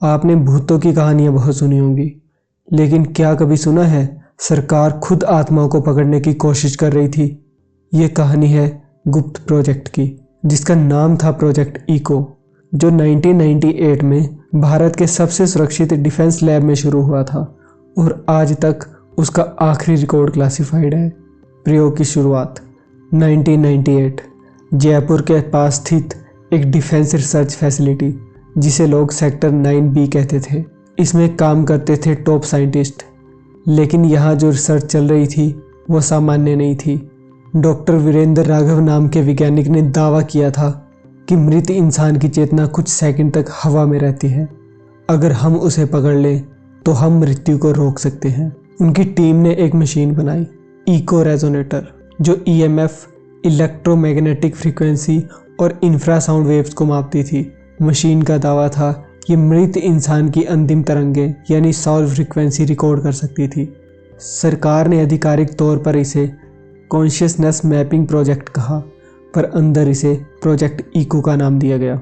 आपने भूतों की कहानियां बहुत सुनी होंगी, लेकिन क्या कभी सुना है सरकार खुद आत्माओं को पकड़ने की कोशिश कर रही थी। ये कहानी है गुप्त प्रोजेक्ट की, जिसका नाम था प्रोजेक्ट इको, जो 1998 में भारत के सबसे सुरक्षित डिफेंस लैब में शुरू हुआ था और आज तक उसका आखिरी रिकॉर्ड क्लासिफाइड है। प्रयोग की शुरुआत 1998 जयपुर के पास स्थित एक डिफेंस रिसर्च फैसिलिटी, जिसे लोग सेक्टर 9B कहते थे। इसमें काम करते थे टॉप साइंटिस्ट, लेकिन यहाँ जो रिसर्च चल रही थी वो सामान्य नहीं थी। डॉक्टर वीरेंद्र राघव नाम के वैज्ञानिक ने दावा किया था कि मृत इंसान की चेतना कुछ सेकंड तक हवा में रहती है। अगर हम उसे पकड़ लें तो हम मृत्यु को रोक सकते हैं। उनकी टीम ने एक मशीन बनाई, इको रेजोनेटर, जो EMF, इलेक्ट्रोमैग्नेटिक फ्रीक्वेंसी और इंफ्रासाउंड वेव्स को मापती थी। मशीन का दावा था कि मृत इंसान की अंतिम तरंगें यानी साउंड फ्रीक्वेंसी रिकॉर्ड कर सकती थी। सरकार ने आधिकारिक तौर पर इसे कॉन्शियसनेस मैपिंग प्रोजेक्ट कहा, पर अंदर इसे प्रोजेक्ट इको का नाम दिया गया।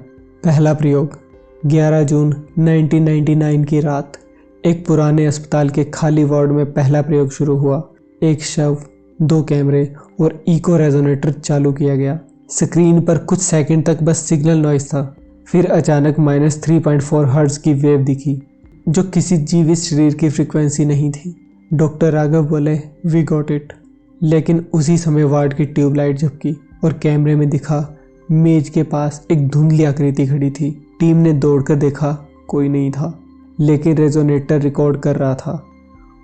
पहला प्रयोग 11 जून 1999 की रात एक पुराने अस्पताल के खाली वार्ड में पहला प्रयोग शुरू हुआ। एक शव, 2 कैमरे और इको रेजोनेटर चालू किया गया। स्क्रीन पर कुछ सेकंड तक बस सिग्नल नॉइज था, फिर अचानक -3.4 हर्ट्ज की वेव दिखी, जो किसी जीवित शरीर की फ्रीक्वेंसी नहीं थी। डॉक्टर राघव बोले, वी गॉट इट। लेकिन उसी समय वार्ड की ट्यूबलाइट झपकी और कैमरे में दिखा मेज के पास एक धुंधली आकृति खड़ी थी। टीम ने दौड़कर देखा, कोई नहीं था, लेकिन रेजोनेटर रिकॉर्ड कर रहा था।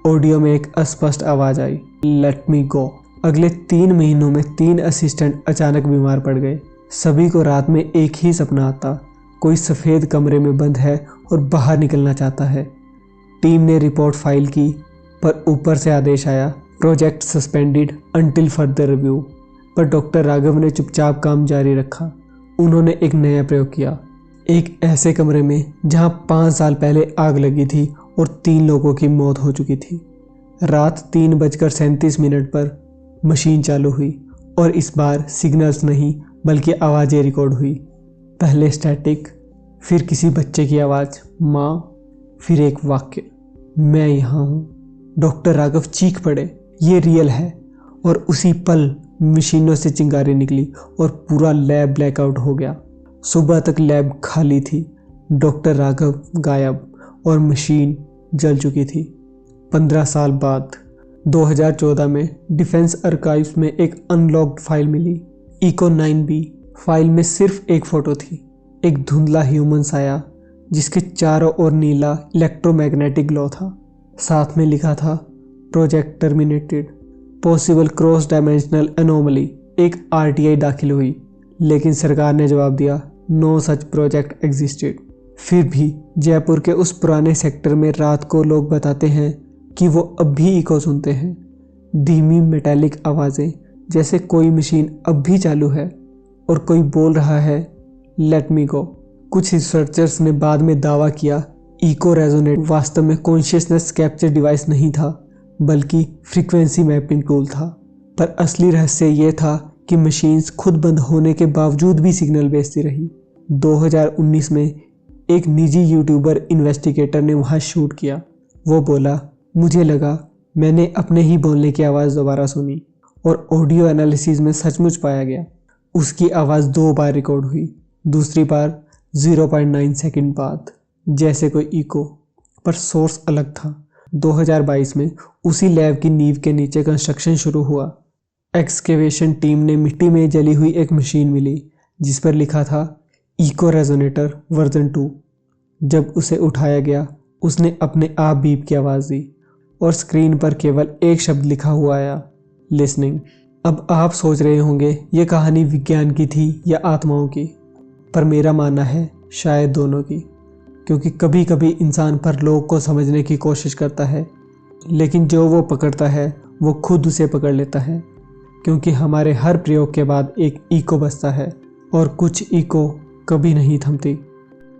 ऑडियो में एक अस्पष्ट आवाज आई, लेट मी गो। अगले 3 महीनों में 3 असिस्टेंट अचानक बीमार पड़ गए। सभी को रात में एक ही सपना आता, कोई सफ़ेद कमरे में बंद है और बाहर निकलना चाहता है। टीम ने रिपोर्ट फाइल की, पर ऊपर से आदेश आया, project suspended until further review. पर डॉक्टर राघव ने चुपचाप काम जारी रखा। उन्होंने एक नया प्रयोग किया, एक ऐसे कमरे में जहां 5 साल पहले आग लगी थी और 3 लोगों की मौत हो चुकी थी। रात 3:37 पर मशीन चालू हुई और इस बार सिग्नल्स नहीं बल्कि आवाज़ें रिकॉर्ड हुई। पहले स्टैटिक, फिर किसी बच्चे की आवाज़, माँ, फिर एक वाक्य, मैं यहाँ हूँ। डॉक्टर राघव चीख पड़े, ये रियल है। और उसी पल मशीनों से चिंगारी निकली और पूरा लैब ब्लैकआउट हो गया। सुबह तक लैब खाली थी, डॉक्टर राघव गायब और मशीन जल चुकी थी। 15 साल बाद 2014 में डिफेंस आर्काइव्स में एक अनलॉक्ड फाइल मिली, इको 9B। फाइल में सिर्फ एक फ़ोटो थी, एक धुंधला ह्यूमन साया जिसके चारों ओर नीला इलेक्ट्रोमैग्नेटिक ग्लो था। साथ में लिखा था, project terminated, possible cross dimensional anomaly. एक RTI दाखिल हुई, लेकिन सरकार ने जवाब दिया, नो सच प्रोजेक्ट एग्जिस्टेड। फिर भी जयपुर के उस पुराने सेक्टर में रात को लोग बताते हैं कि वो अब भी इको सुनते हैं, धीमी मेटालिक आवाज़ें, जैसे कोई मशीन अब भी चालू है और कोई बोल रहा है, लेट मी गो। कुछ रिसर्चर्स ने बाद में दावा किया, इको रेजोनेट वास्तव में कॉन्शियसनेस कैप्चर डिवाइस नहीं था, बल्कि फ्रीक्वेंसी मैपिंग टूल था। पर असली रहस्य ये था कि मशीन्स खुद बंद होने के बावजूद भी सिग्नल भेजती रही। 2019 में एक निजी यूट्यूबर इन्वेस्टिगेटर ने वहाँ शूट किया। वो बोला, मुझे लगा मैंने अपने ही बोलने की आवाज़ दोबारा सुनी और ऑडियो एनालिसिस में सचमुच पाया गया। उसकी आवाज़ 2 बार रिकॉर्ड हुई, दूसरी बार 0.9 सेकंड बाद, जैसे कोई इको, पर सोर्स अलग था। 2022 में उसी लैब की नींव के नीचे कंस्ट्रक्शन शुरू हुआ। एक्सकेवेशन टीम ने मिट्टी में जली हुई एक मशीन मिली जिस पर लिखा था, इको रेजोनेटर वर्जन 2। जब उसे उठाया गया, उसने अपने आप बीप की आवाज़ दी और स्क्रीन पर केवल एक शब्द लिखा हुआ आया, लिसनिंग। अब आप सोच रहे होंगे ये कहानी विज्ञान की थी या आत्माओं की, पर मेरा मानना है शायद दोनों की। क्योंकि कभी कभी इंसान परलोक को समझने की कोशिश करता है, लेकिन जो वो पकड़ता है वो खुद उसे पकड़ लेता है। क्योंकि हमारे हर प्रयोग के बाद एक इको बजता है और कुछ इको कभी नहीं थमती।